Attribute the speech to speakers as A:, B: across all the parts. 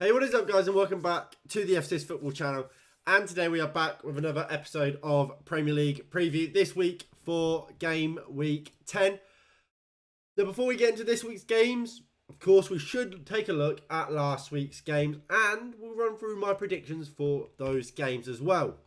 A: Hey, what is up, guys, and welcome back to the FCS Football channel. And today we are back with another episode of Premier League preview this week for game week 10. Now, before we get into this week's games, of course, we should take a look at last week's games, and we'll run through my predictions for those games as well.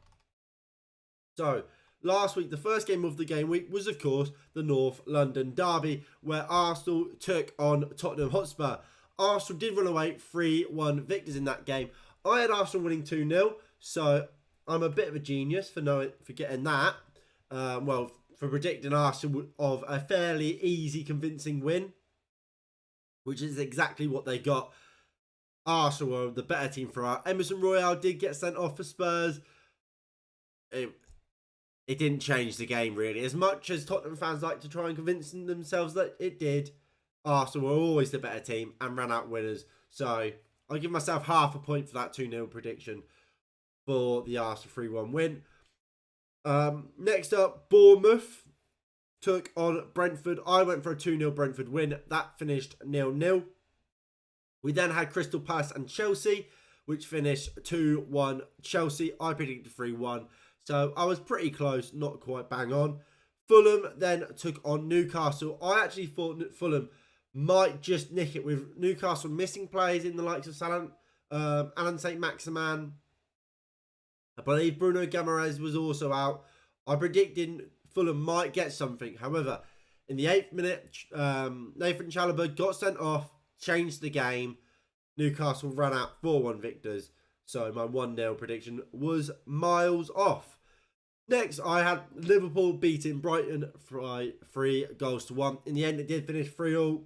A: So, last week, the first game of the game week was, of course, the North London derby, where Arsenal took on Tottenham Hotspur. Arsenal did run away 3-1 victors in that game. I had Arsenal winning 2-0, so I'm a bit of a genius for getting that. For predicting Arsenal of a fairly easy, convincing win, which is exactly what they got. Arsenal were the better team throughout. Emerson Royale did get sent off for Spurs. It didn't change the game, really. As much as Tottenham fans like to try and convince themselves that it did, Arsenal were always the better team and ran out winners. So I'll give myself half a point for that 2-0 prediction for the Arsenal 3-1 win. Next up, Bournemouth took on Brentford. I went for a 2-0 Brentford win. That finished 0-0. We then had Crystal Palace and Chelsea, which finished 2-1 Chelsea. I predicted 3-1. So I was pretty close, not quite bang on. Fulham then took on Newcastle. I actually thought Fulham might just nick it with Newcastle missing players in the likes of Alan Saint-Maximin. I believe Bruno Guimaraes was also out. I predicted Fulham might get something. However, in the 8th minute, Nathan Chalobah got sent off, changed the game. Newcastle ran out 4-1 victors. So my 1-0 prediction was miles off. Next, I had Liverpool beating Brighton by 3-1. In the end, it did finish 3-3.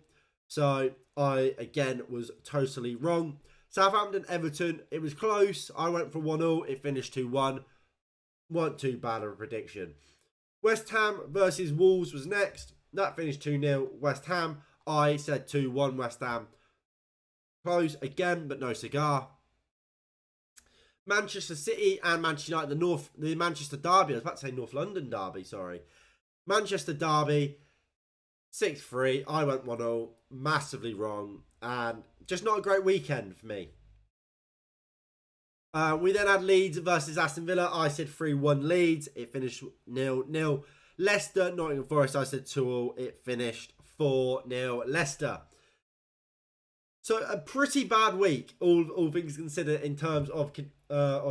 A: So I, again, was totally wrong. Southampton, Everton, it was close. I went for 1-0. It finished 2-1. Weren't too bad of a prediction. West Ham versus Wolves was next. That finished 2-0 West Ham. I said 2-1 West Ham. Close again, but no cigar. Manchester City and Manchester United, the Manchester derby. I was about to say North London derby, sorry. Manchester derby, 6-3. I went 1-0. Massively wrong. And just not a great weekend for me. We then had Leeds versus Aston Villa. I said 3-1 Leeds. It finished 0-0. Leicester, Nottingham Forest. I said 2-0. It finished 4-0 Leicester. So a pretty bad week, all things considered, in terms of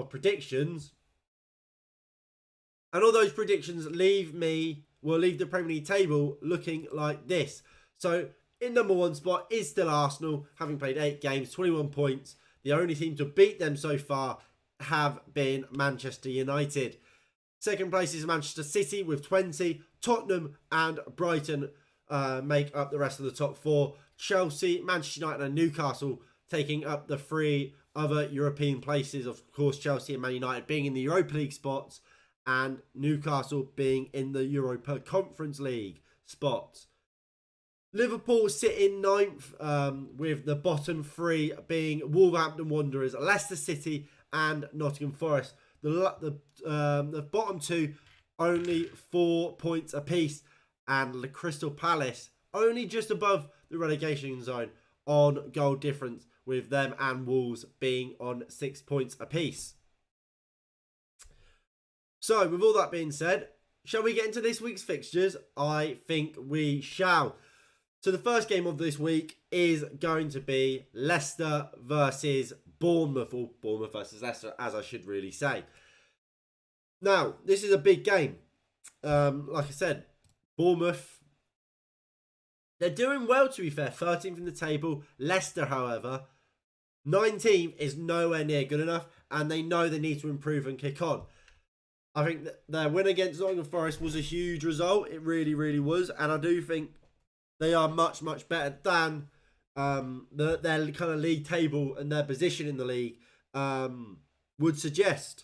A: predictions. And all those predictions leave the Premier League table looking like this. So in number one spot is still Arsenal, having played 8 games, 21 points. The only team to beat them so far have been Manchester United. Second place is Manchester City with 20. Tottenham and Brighton make up the rest of the top 4. Chelsea, Manchester United and Newcastle taking up the 3 other European places. Of course, Chelsea and Man United being in the Europa League spots and Newcastle being in the Europa Conference League spots. Liverpool sit in 9th with the bottom 3 being Wolverhampton Wanderers, Leicester City and Nottingham Forest. The bottom 2 only 4 points apiece, and the Crystal Palace only just above the relegation zone on goal difference, with them and Wolves being on 6 points apiece. So, with all that being said, shall we get into this week's fixtures? I think we shall. So, the first game of this week is going to be Leicester versus Bournemouth, or Bournemouth versus Leicester, as I should really say. Now, this is a big game. Like I said, Bournemouth, they're doing well, to be fair. 13th in the table. Leicester, however, 19th is nowhere near good enough, and they know they need to improve and kick on. I think that their win against Nottingham Forest was a huge result. It really, really was. And I do think they are much, much better than their kind of league table and their position in the league would suggest.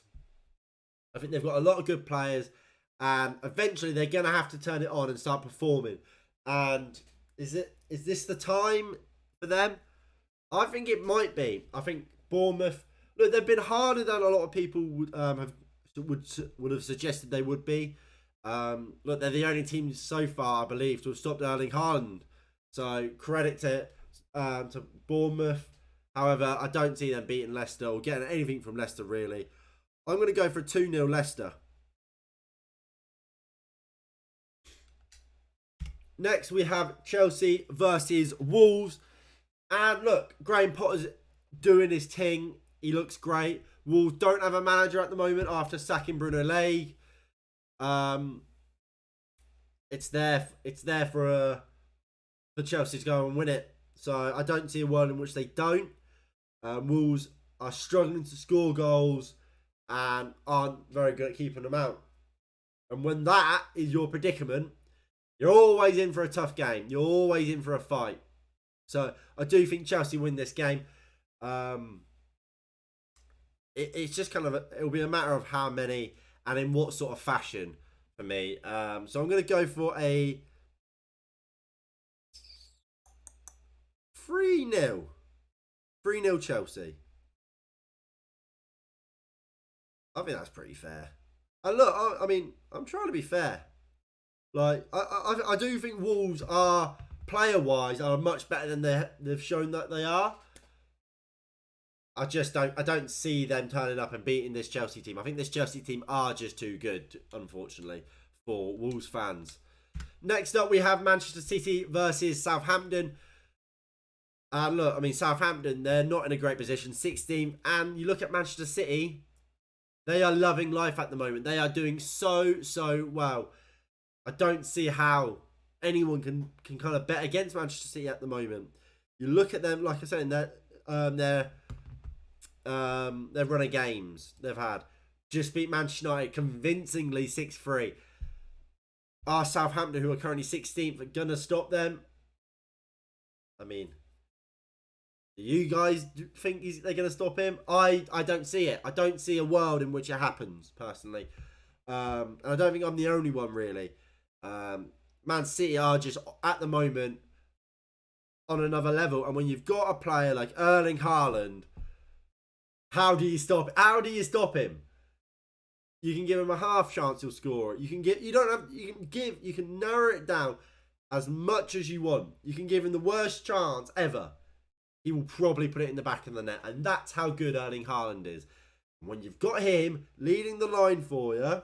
A: I think they've got a lot of good players, and eventually they're going to have to turn it on and start performing. And is this the time for them? I think it might be. I think Bournemouth, look, they've been harder than a lot of people would have suggested they would be. Look, they're the only team so far, I believe, to have stopped Erling Haaland. So credit to Bournemouth. However, I don't see them beating Leicester or getting anything from Leicester, really. I'm going to go for 2-0 Leicester. Next, we have Chelsea versus Wolves. And look, Graham Potter's doing his thing. He looks great. Wolves don't have a manager at the moment after sacking Bruno Lage. It's there for Chelsea to go and win it. So I don't see a world in which they don't. Wolves are struggling to score goals and aren't very good at keeping them out. And when that is your predicament, you're always in for a tough game. You're always in for a fight. So I do think Chelsea win this game. It's just kind of it'll be a matter of how many and in what sort of fashion for me. So I'm going to go for a 3-0. 3-0 Chelsea. I think that's pretty fair. And look, I mean, I'm trying to be fair. Like, I do think Wolves are, player-wise, are much better than they've shown that they are. I don't see them turning up and beating this Chelsea team. I think this Chelsea team are just too good, unfortunately, for Wolves fans. Next up, we have Manchester City versus Southampton. And look, I mean, Southampton, they're not in a great position, 16th. And you look at Manchester City, they are loving life at the moment. They are doing so well. I don't see how anyone can kind of bet against Manchester City at the moment. You look at them, like I said, in their run of games they've had. Just beat Manchester United convincingly 6-3. Are Southampton, who are currently 16th, going to stop them? I mean, do you guys think they're going to stop him? I don't see it. I don't see a world in which it happens, personally. And I don't think I'm the only one, really. Man City are just, at the moment, on another level. And when you've got a player like Erling Haaland, how do you stop him? You can give him a half chance, he'll score. You can narrow it down as much as you want. You can give him the worst chance ever. He will probably put it in the back of the net. And that's how good Erling Haaland is. And when you've got him leading the line for you,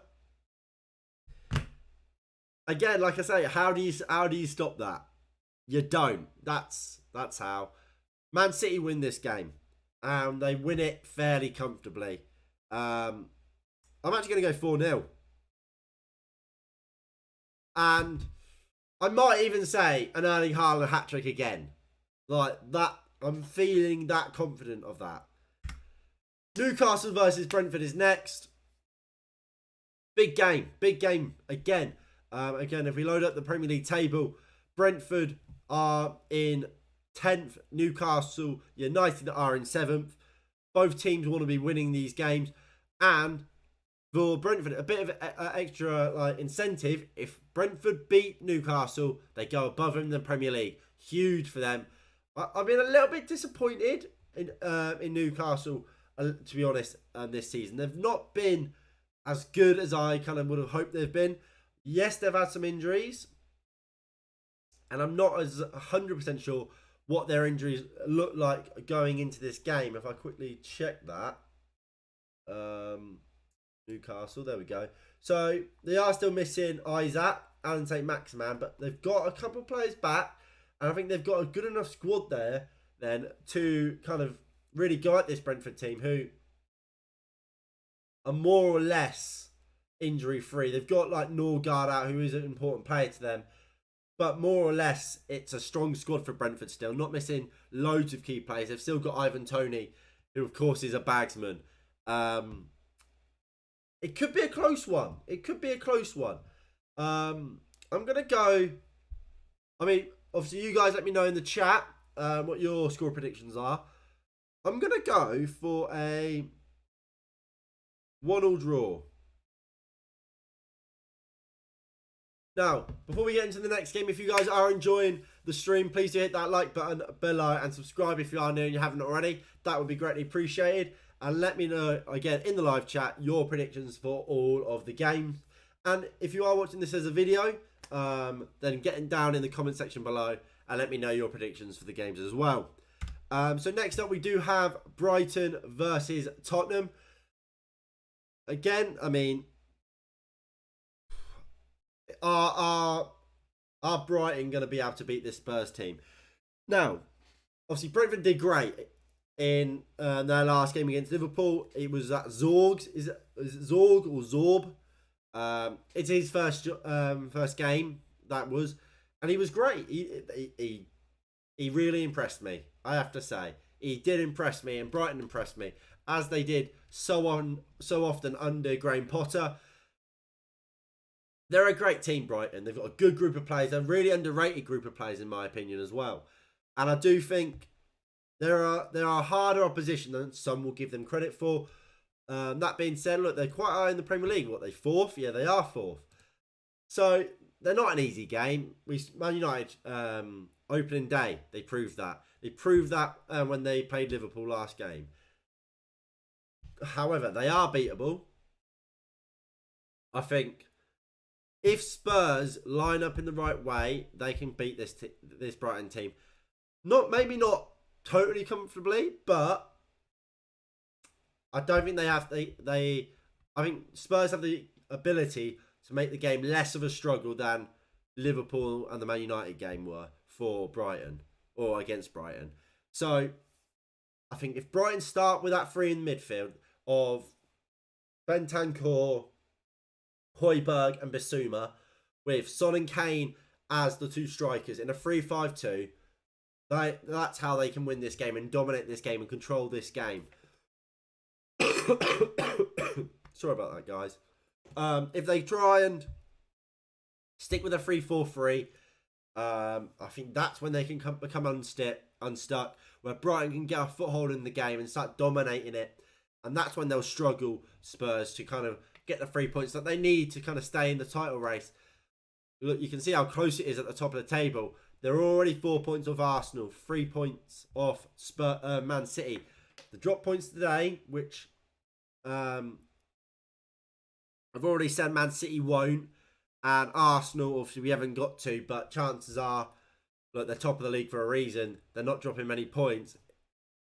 A: again, like I say, how do you stop that? You don't. That's how. Man City win this game. They win it fairly comfortably. I'm actually going to go 4-0. And I might even say an Erling Haaland hat-trick again. Like that, I'm feeling that confident of that. Newcastle versus Brentford is next. Big game again. Again, if we load up the Premier League table, Brentford are in 10th. Newcastle United are in 7th. Both teams want to be winning these games. And for Brentford, a bit of extra incentive. If Brentford beat Newcastle, they go above them in the Premier League. Huge for them. I've been a little bit disappointed in Newcastle, to be honest, this season. They've not been as good as I kind of would have hoped they've been. Yes, they've had some injuries. And I'm not as 100% sure what their injuries look like going into this game. If I quickly check that. Newcastle, there we go. So, they are still missing Isaac, Alan St. Maximan, but they've got a couple of players back. And I think they've got a good enough squad there then to kind of really go at this Brentford team, who are more or less injury-free. They've got like Norgard out, who is an important player to them. But more or less, it's a strong squad for Brentford still. Not missing loads of key players. They've still got Ivan Toney, who of course is a bagsman. It could be a close one. I'm going to go... I mean, obviously you guys let me know in the chat what your score predictions are. I'm going to go for a 1-1 draw. Now, before we get into the next game, if you guys are enjoying the stream, please do hit that like button below and subscribe if you are new and you haven't already. That would be greatly appreciated. And let me know, again, in the live chat, your predictions for all of the games. And if you are watching this as a video, then get down in the comment section below and let me know your predictions for the games as well. So next up, we do have Brighton versus Tottenham. Again, I mean, are Brighton going to be able to beat this Spurs team? Now, obviously, Brentford did great in their last game against Liverpool. It was at Zorg's. Is it Zorg or Zorb? It's his first game, that was. And he was great. He really impressed me, I have to say. He did impress me, and Brighton impressed me, as they did so often under Graham Potter. They're a great team, Brighton. They've got a good group of players. They're a really underrated group of players, in my opinion, as well. And I do think there are harder opposition than some will give them credit for. That being said, look, they're quite high in the Premier League. What, they fourth? Yeah, they are fourth. So they're not an easy game. Man United opening day, they proved that. They proved that when they played Liverpool last game. However, they are beatable. I think if Spurs line up in the right way, they can beat this Brighton team. Maybe not totally comfortably, but I don't think they have. I think Spurs have the ability to make the game less of a struggle than Liverpool and the Man United game were for Brighton, or against Brighton. So I think if Brighton start with that three in midfield of Bentancur, Højbjerg and Bissouma, with Son and Kane as the two strikers in a 3-5-2, that's how they can win this game and dominate this game and control this game. Sorry about that, guys. If they try and stick with a 3-4-3, I think that's when they can become unstuck, where Brighton can get a foothold in the game and start dominating it. And that's when they'll struggle, Spurs, to kind of get the 3 points that they need to kind of stay in the title race. Look, you can see how close it is at the top of the table. They're already 4 points off Arsenal, 3 points off Man City. The drop points today, which I've already said Man City won't, and Arsenal, obviously, we haven't got to, but chances are, look, they're top of the league for a reason. They're not dropping many points.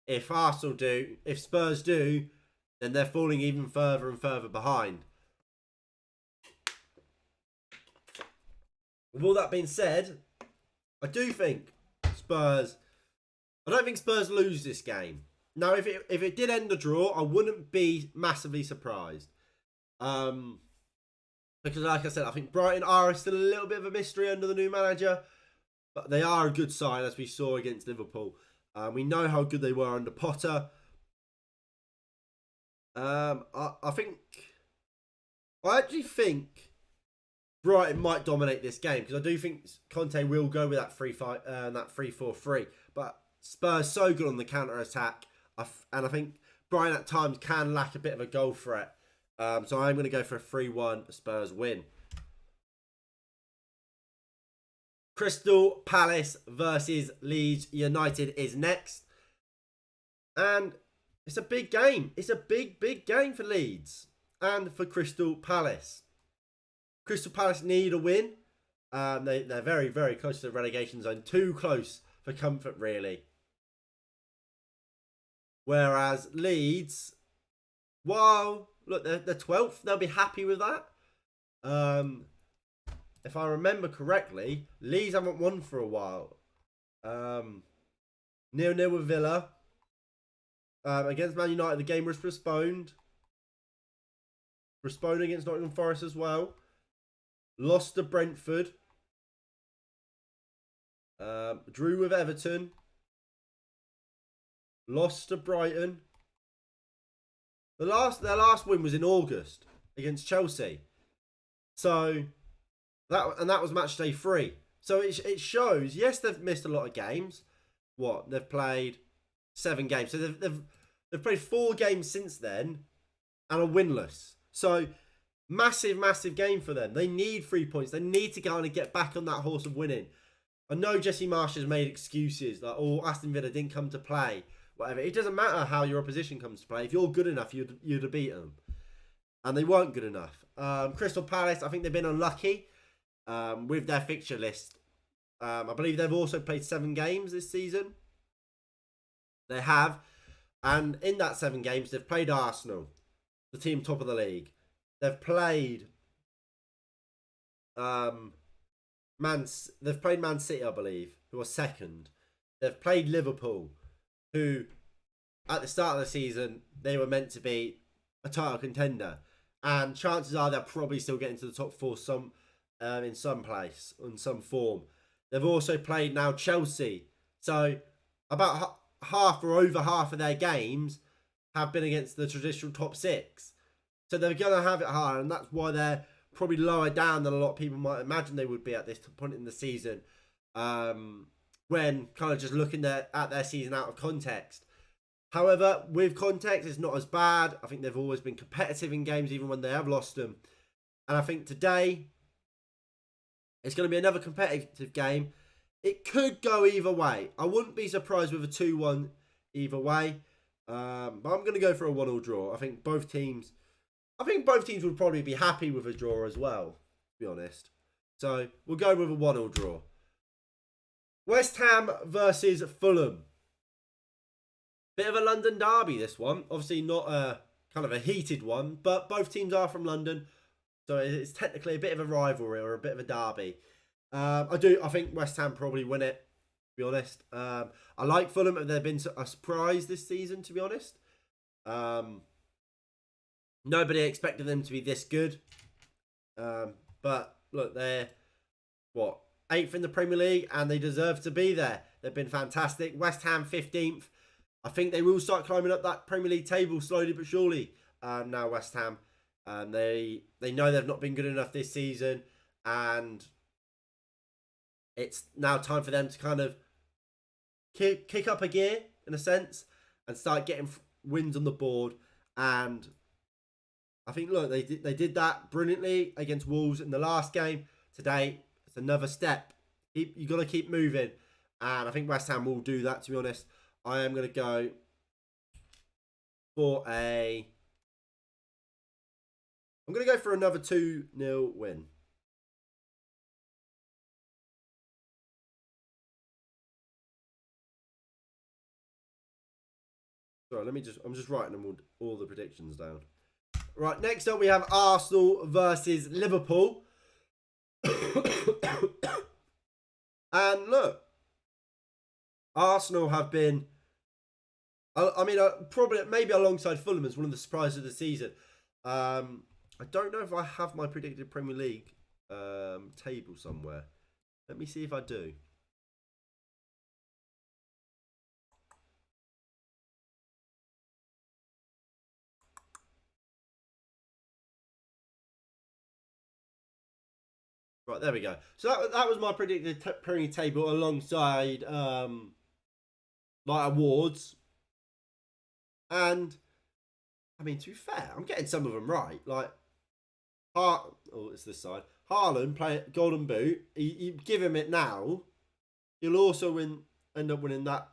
A: If Arsenal do, if Spurs do, then they're falling even further and further behind. With all that being said, I do think Spurs, I don't think Spurs lose this game. Now, if it did end the draw, I wouldn't be massively surprised. Because like I said, I think Brighton are still a little bit of a mystery under the new manager. But they are a good side, as we saw against Liverpool. We know how good they were under Potter. I actually think Brighton might dominate this game, because I do think Conte will go with that 3-4-3. But Spurs so good on the counter attack, and I think Brighton at times can lack a bit of a goal threat. So I'm going to go for a 3-1 Spurs win. Crystal Palace versus Leeds United is next. And it's a big game. It's a big game for Leeds and for Crystal Palace. Crystal Palace need a win. They're very, very close to the relegation zone. Too close for comfort, really. Whereas Leeds, well, look, they're 12th. They'll be happy with that. If I remember correctly, Leeds haven't won for a while. 0-0 with Villa. Against Man United, the game was postponed. Postponed against Nottingham Forest as well. Lost to Brentford. Drew with Everton. Lost to Brighton. Their last win was in August against Chelsea. So that was match day 3. So it shows, yes, they've missed a lot of games. They've played 7 games. So they've played 4 games since then and are winless. So massive game for them. They need 3 points. They need to kind of get back on that horse of winning. I know Jesse Marsh has made excuses like, Aston Villa didn't come to play. Whatever. It doesn't matter how your opposition comes to play. If you're good enough, you'd have beaten them. And they weren't good enough. Crystal Palace, I think they've been unlucky with their fixture list. I believe they've also played 7 games this season. They have. And in that 7 games, they've played Arsenal, the team top of the league. They've played Man City, I believe, who are second. They've played Liverpool, who at the start of the season, they were meant to be a title contender. And chances are they'll probably still get into the top 4 in some place, in some form. They've also played now Chelsea. So about half or over half of their games have been against the traditional top 6. So they're going to have it hard, and that's why they're probably lower down than a lot of people might imagine they would be at this point in the season. When kind of just looking at their season out of context. However, with context, it's not as bad. I think they've always been competitive in games, even when they have lost them. And I think today, it's going to be another competitive game. It could go either way. I wouldn't be surprised with a 2-1 either way. But I'm going to go for a 1-1 draw. I think both teams would probably be happy with a draw as well, to be honest. So we'll go with a 1-1 draw. West Ham versus Fulham. Bit of a London derby, this one. Obviously not a kind of a heated one, but both teams are from London. So it's technically a bit of a rivalry or a bit of a derby. I think West Ham probably win it, to be honest. I like Fulham, and they've been a surprise this season, to be honest. Nobody expected them to be this good. But look, they're 8th in the Premier League, and they deserve to be there. They've been fantastic. West Ham 15th. I think they will start climbing up that Premier League table slowly but surely. Now West Ham, they know they've not been good enough this season, and it's now time for them to kind of kick up a gear in a sense and start getting wins on the board. And I think, look, they did that brilliantly against Wolves in the last game. Today, it's another step. You got to keep moving, and I think West Ham will do that. To be honest, I am going to go for I'm going to go for another 2-0 win. Sorry, I'm just writing them all the predictions down. Right, next up we have Arsenal versus Liverpool. And look, Arsenal have been, probably maybe alongside Fulham as one of the surprises of the season. I don't know if I have my predicted Premier League table somewhere. Let me see if I do. Right, there we go. So that was my predicted Premier League table alongside awards. And I mean, to be fair, I'm getting some of them right. Like, it's this side. HAALAND play Golden Boot. You give him it now, he'll also end up winning the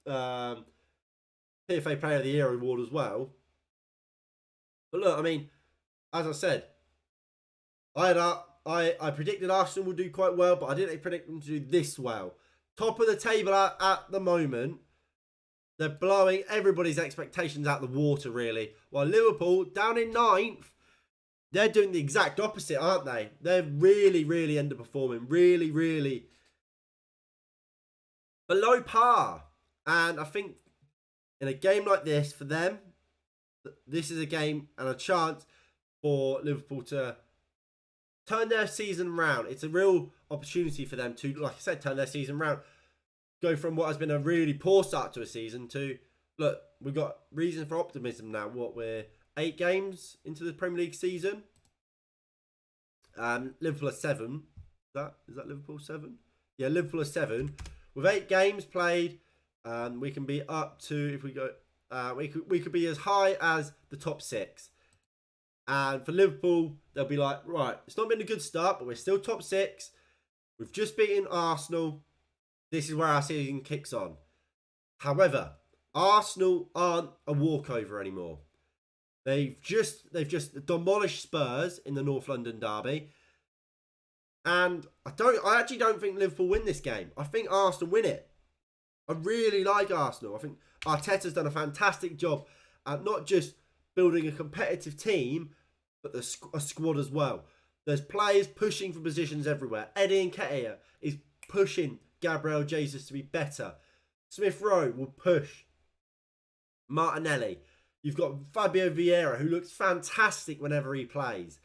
A: PFA Player of the Year award as well. But look, I mean, as I said, I predicted Arsenal would do quite well, but I didn't predict them to do this well. Top of the table at the moment. They're blowing everybody's expectations out the water, really. While Liverpool, down in 9th, they're doing the exact opposite, aren't they? They're really, really underperforming. Really, really below par. And I think in a game like this, for them, this is a game and a chance for Liverpool to turn their season around. It's a real opportunity for them to, like I said, turn their season around. Go from what has been a really poor start to a season to, look, we've got reason for optimism now. We're 8 games into the Premier League season. Liverpool are 7. Is that Liverpool 7? Yeah, Liverpool are 7. With 8 games played, we can be up to, if we go, we could be as high as the top 6. And for Liverpool, they'll be like, right, it's not been a good start, but we're still top 6. We've just beaten Arsenal. This is where our season kicks on. However, Arsenal aren't a walkover anymore. They've just demolished Spurs in the North London derby. And I actually don't think Liverpool win this game. I think Arsenal win it. I really like Arsenal. I think Arteta's done a fantastic job at not just building a competitive team, but a squad as well. There's players pushing for positions everywhere. Eddie Nketiah is pushing Gabriel Jesus to be better. Smith Rowe will push Martinelli. You've got Fabio Vieira, who looks fantastic whenever he plays.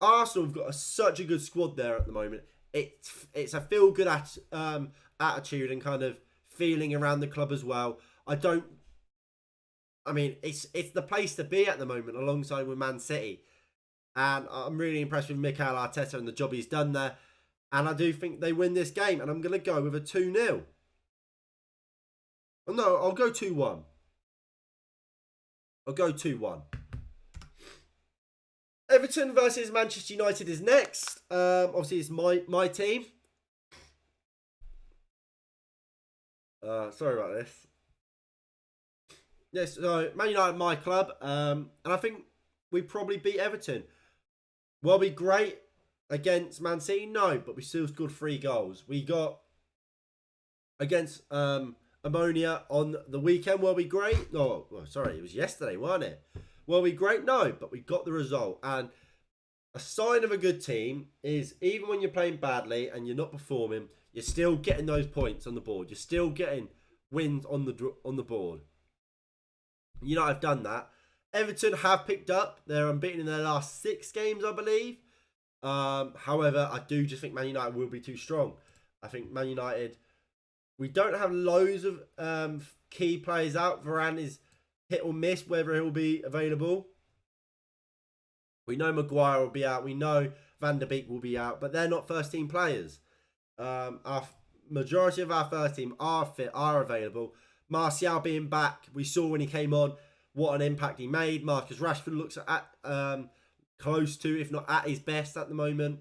A: Arsenal have got such a good squad there at the moment. It's a feel-good attitude and kind of feeling around the club as well. It's the place to be at the moment, alongside with Man City. And I'm really impressed with Mikel Arteta and the job he's done there. And I do think they win this game. And I'm going to go with a 2-0. Oh, no, I'll go 2-1. I'll go 2-1. Everton versus Manchester United is next. Obviously, it's my team. Sorry about this. Yes, so Man United, my club. And I think we probably beat Everton. Will we be great against Man City? No, but we still scored 3 goals. We got against Ammonia on the weekend. Will we be great? No, sorry, it was yesterday, wasn't it? Will we be great? No, but we got the result. And a sign of a good team is even when you're playing badly and you're not performing, you're still getting those points on the board. You're still getting wins on the board. You know, I've done that. Everton have picked up. They're unbeaten in their last 6 games, I believe. However, I do just think Man United will be too strong. I think Man United, we don't have loads of key players out. Varane is hit or miss whether he'll be available. We know Maguire will be out. We know Van der Beek will be out. But they're not first-team players. Our majority of our first team are fit, are available. Martial being back, we saw when he came on what an impact he made. Marcus Rashford looks at close to, if not at his best at the moment.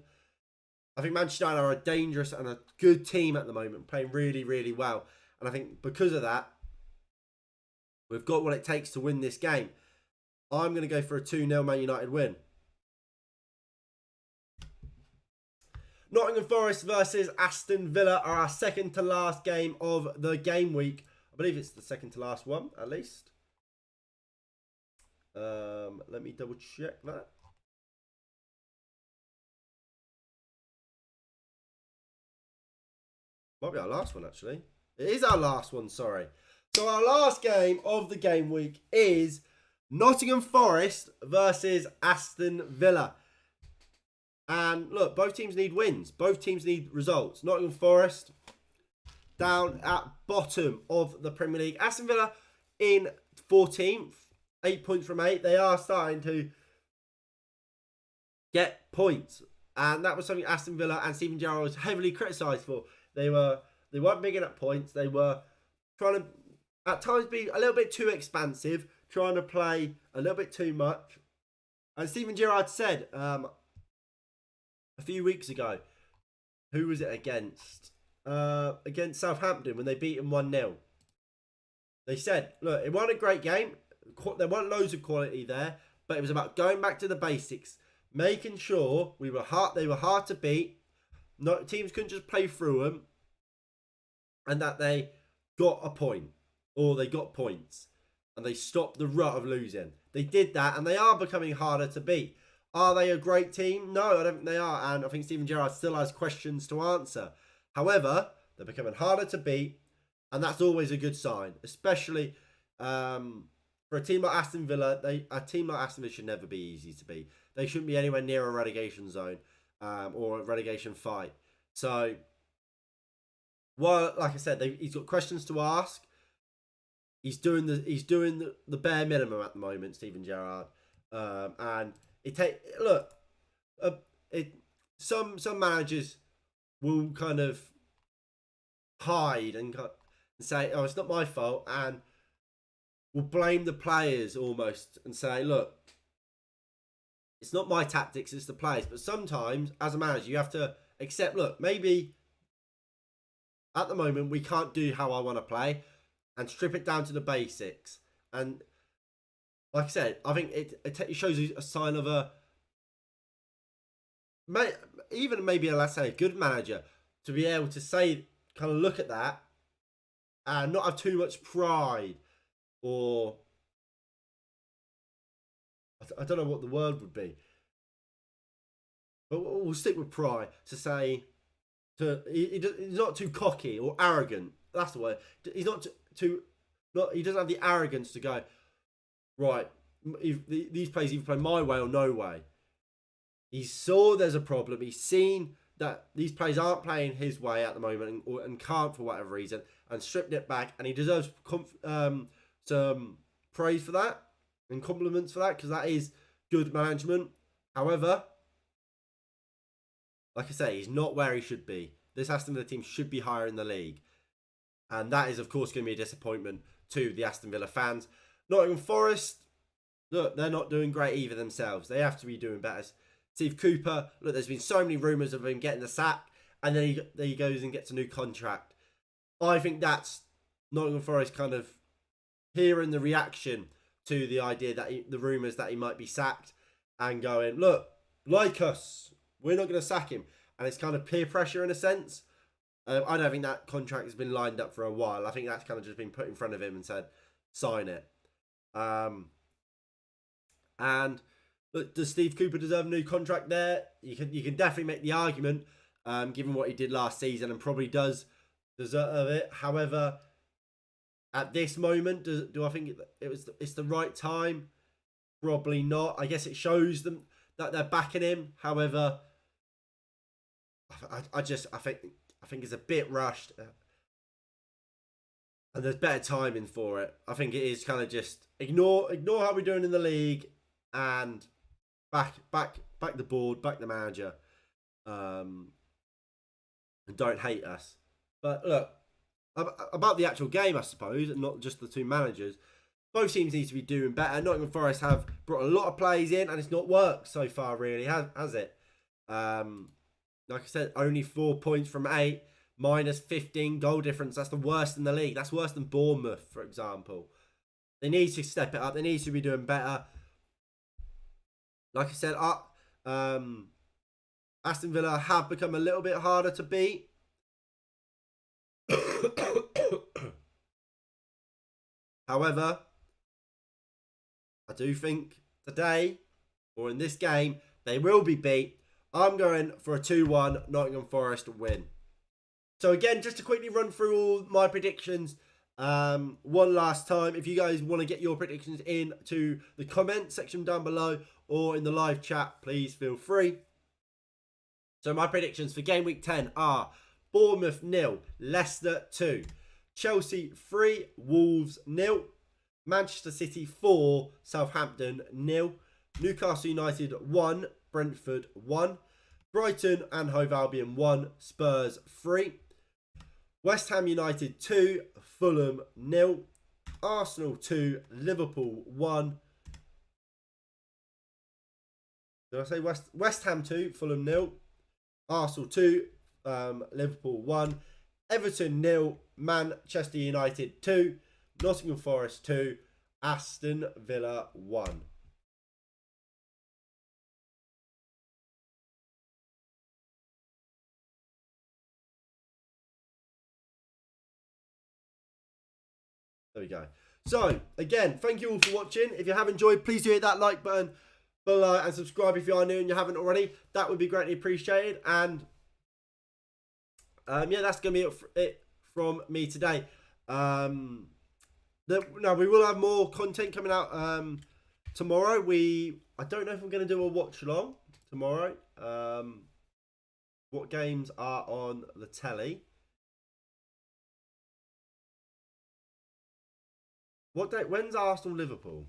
A: I think Manchester United are a dangerous and a good team at the moment, playing really, really well. And I think because of that, we've got what it takes to win this game. I'm going to go for a 2-0 Man United win. Nottingham Forest versus Aston Villa are our second to last game of the game week. I believe it's the second to last one, at least. Let me double check that. Might be our last one, actually. It is our last one, sorry. So our last game of the game week is Nottingham Forest versus Aston Villa. And look, both teams need wins. Both teams need results. Nottingham Forest down at bottom of the Premier League. Aston Villa in 14th. 8 points from 8. They are starting to get points. And that was something Aston Villa and Steven Gerrard was heavily criticised for. They weren't bigging up points. They were trying to, at times, be a little bit too expansive. Trying to play a little bit too much. And Steven Gerrard said a few weeks ago, who was it against? Against Southampton when they beat them 1-0. They said, look, it wasn't a great game. There weren't loads of quality there, but it was about going back to the basics, making sure they were hard to beat. No teams couldn't just play through them, and that they got a point or they got points, and they stopped the rut of losing. They did that, and they are becoming harder to beat. Are they a great team? No, I don't think they are, and I think Steven Gerrard still has questions to answer. However, they're becoming harder to beat, and that's always a good sign, especially for a team like Aston Villa. A team like Aston Villa should never be easy to beat. They shouldn't be anywhere near a relegation zone or a relegation fight. So, well, like I said, he's got questions to ask. He's doing the bare minimum at the moment, Steven Gerrard, and some managers will kind of hide and say, "Oh, it's not my fault," and will blame the players almost and say, "Look, it's not my tactics, it's the players." But sometimes, as a manager, you have to accept, look, maybe at the moment we can't do how I want to play, and strip it down to the basics. And like I said, I think it shows you a sign of let's say, a good manager to be able to say, kind of look at that and not have too much pride, or I don't know what the word would be, but we'll stick with pride to say he's not too cocky or arrogant. That's the word. He's not too he doesn't have the arrogance to go, right, these players either play my way or no way. He saw there's a problem. He's seen that these players aren't playing his way at the moment and can't for whatever reason, and stripped it back. And he deserves some praise for that and compliments for that, because that is good management. However, like I say, he's not where he should be. This Aston Villa team should be higher in the league. And that is, of course, going to be a disappointment to the Aston Villa fans. Nottingham Forest, look, they're not doing great either themselves. They have to be doing better. Steve Cooper, look, there's been so many rumours of him getting the sack, and then he goes and gets a new contract. I think that's Nottingham Forest kind of hearing the reaction to the idea that the rumours that he might be sacked, and going, look, like us, we're not going to sack him. And it's kind of peer pressure in a sense. I don't think that contract has been lined up for a while. I think that's kind of just been put in front of him and said, sign it. And look, does Steve Cooper deserve a new contract there? You can definitely make the argument, given what he did last season, and probably does deserve it. However, at this moment, do I think it's the right time? Probably not. I guess it shows them that they're backing him. However, I think it's a bit rushed, and there's better timing for it. I think it is kind of just ignore how we're doing in the league, and back the board, back the manager, and don't hate us. But look, about the actual game, I suppose, and not just the two managers. Both teams need to be doing better. Nottingham Forest have brought a lot of plays in, and it's not worked so far, really, has it? Like I said, only 4 points from 8, minus 15 goal difference. That's the worst in the league. That's worse than Bournemouth, for example. They need to step it up. They need to be doing better. Like I said, Aston Villa have become a little bit harder to beat. However, I do think today, or in this game, they will be beat. I'm going for a 2-1 Nottingham Forest win. So again, just to quickly run through all my predictions one last time. If you guys want to get your predictions into the comment section down below or in the live chat, please feel free. So my predictions for game week 10 are Bournemouth 0, Leicester 2, Chelsea 3, Wolves 0, Manchester City 4, Southampton 0, Newcastle United 1, Brentford 1, Brighton and Hove Albion 1, Spurs 3, West Ham United 2, Fulham 0, Arsenal 2, Liverpool 1. Did I say West Ham 2, Fulham 0, Arsenal 2, Liverpool 1, Everton 0, Manchester United 2, Nottingham Forest 2, Aston Villa 1. There we go. So, again, thank you all for watching. If you have enjoyed, please do hit that like button below and subscribe if you are new and you haven't already. That would be greatly appreciated. And, yeah, that's going to be it from me today. Now, we will have more content coming out tomorrow. I don't know if I'm going to do a watch-along tomorrow. What games are on the telly? What day? When's Arsenal Liverpool?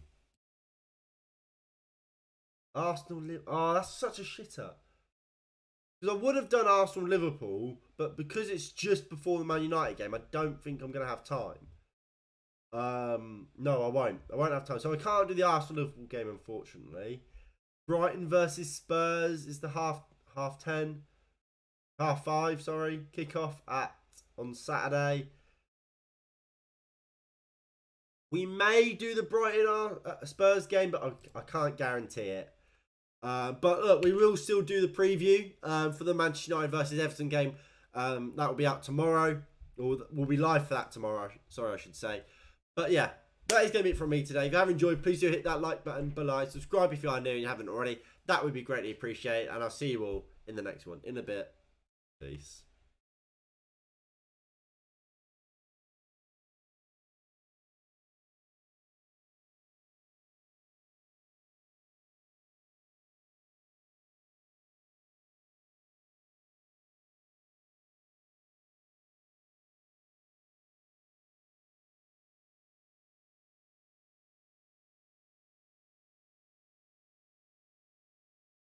A: Oh, that's such a shitter. Because I would have done Arsenal Liverpool, but because it's just before the Man United game, I don't think I'm going to have time. No, I won't. I won't have time. So I can't do the Arsenal Liverpool game, unfortunately. Brighton versus Spurs is the half 5, sorry. Kickoff on Saturday. We may do the Brighton Spurs game, but I can't guarantee it. But look, we will still do the preview for the Manchester United versus Everton game. That will be out tomorrow. We'll be live for that tomorrow. Sorry, I should say. But yeah, that is going to be it from me today. If you have enjoyed, please do hit that like button below. Subscribe if you are new and you haven't already. That would be greatly appreciated. And I'll see you all in the next one in a bit. Peace.